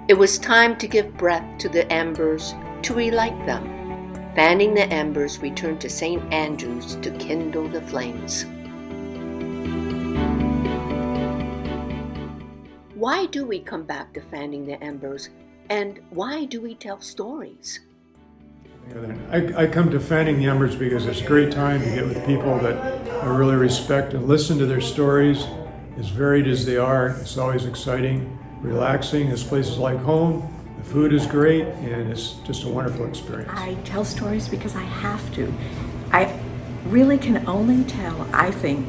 It was time to give breath to the embers, to relight them. Fanning the embers returned to St. Andrew's to kindle the flames. Why do we come back to fanning the embers, and why do we tell stories? I come to Fanning the Embers because it's a great time to get with people that I really respect and listen to their stories. As varied as they are, it's always exciting, relaxing. This place is like home. The food is great, and it's just a wonderful experience. I tell stories because I have to. I really can only tell, I think,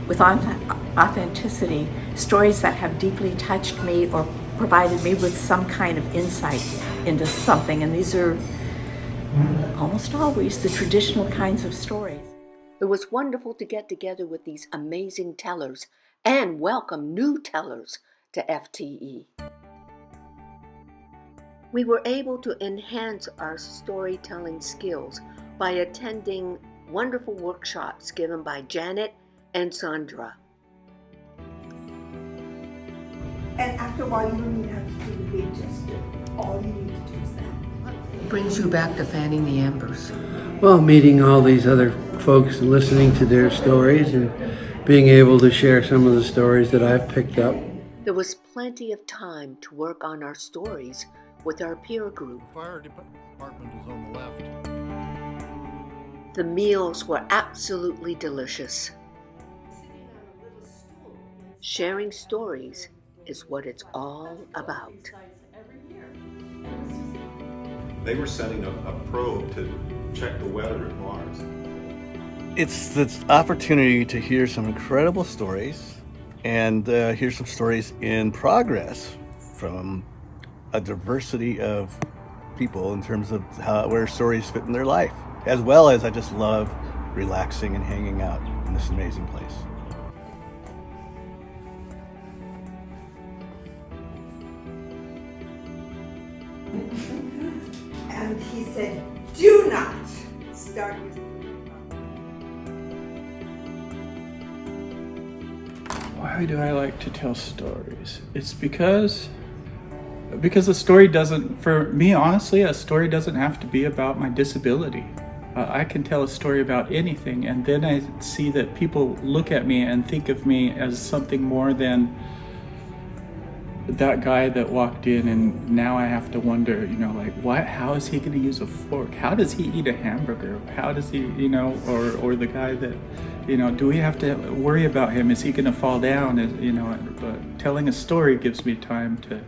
with authenticity, stories that have deeply touched me or provided me with some kind of insight into something. And these are almost always the traditional kinds of stories. It was wonderful to get together with these amazing tellers and welcome new tellers to FTE. We were able to enhance our storytelling skills by attending wonderful workshops given by Janet and Sandra. And after a while, you don't even have to do the big gesture. All you need to do is that. Brings you back to fanning the embers. Well, meeting all these other folks and listening to their stories and being able to share some of the stories that I've picked up. There was plenty of time to work on our stories with our peer group. The fire department is on the left. The meals were absolutely delicious. Sharing stories is what it's all about. They were sending a probe to check the weather at Mars. It's this opportunity to hear some incredible stories and hear some stories in progress from a diversity of people in terms of where stories fit in their life, as well as I just love relaxing and hanging out in this amazing place. And he said, do not start using Why do I like to tell stories? It's because a story doesn't, for me honestly, a story doesn't have to be about my disability. I can tell a story about anything, and then I see that people look at me and think of me as something more than that guy that walked in, and now I have to wonder, like, how is he going to use a fork? How does he eat a hamburger? How does he, or the guy that, do we have to worry about him? Is he going to fall down? But telling a story gives me time to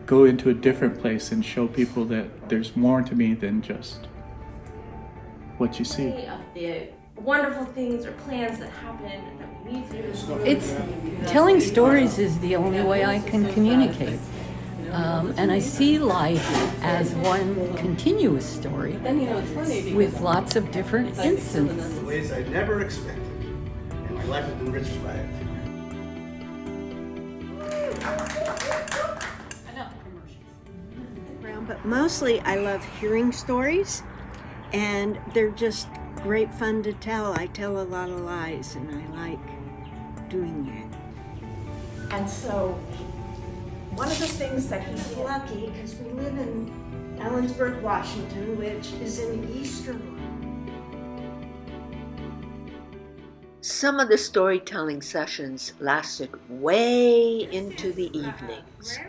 go into a different place and show people that there's more to me than just what you see. Of the wonderful things or plans that happen that we need to do. It's telling stories is the only way I can communicate. And I see life as one continuous story with lots of different instances. Ways I never expected, and my life has been enriched by it. But mostly I love hearing stories, and they're just great fun to tell. I tell a lot of lies, and I like doing it. And so, one of the things that He's lucky because we live in Ellensburg, Washington, which is in the eastern. Some of the storytelling sessions lasted way into the evenings.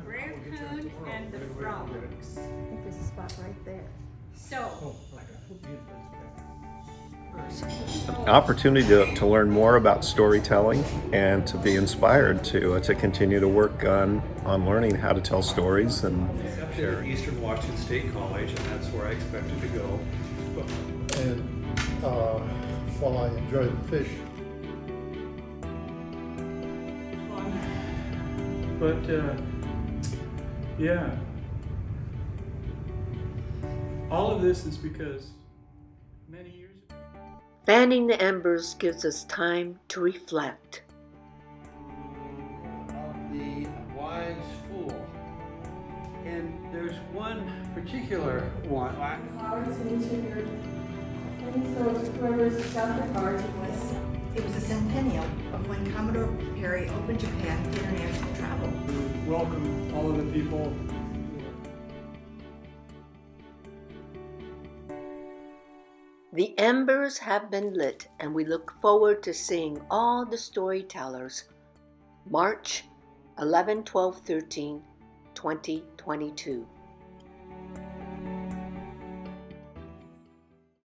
raccoon and the frog. I think there's a spot right there. So, An opportunity to learn more about storytelling and to be inspired to continue to work on learning how to tell stories. And There, Eastern Washington State College, and that's where I expected to go. And while I enjoy the fish, But yeah, all of this is because many years ago. Fanning the embers gives us time to reflect. Of the wise fool. And there's one particular one. cards and each of your things, so whoever's got the cards, it was a simple centennial of when Commodore Perry opened Japan to international travel. We welcome all of the people. The embers have been lit, and we look forward to seeing all the storytellers March 11, 12, 13, 2022.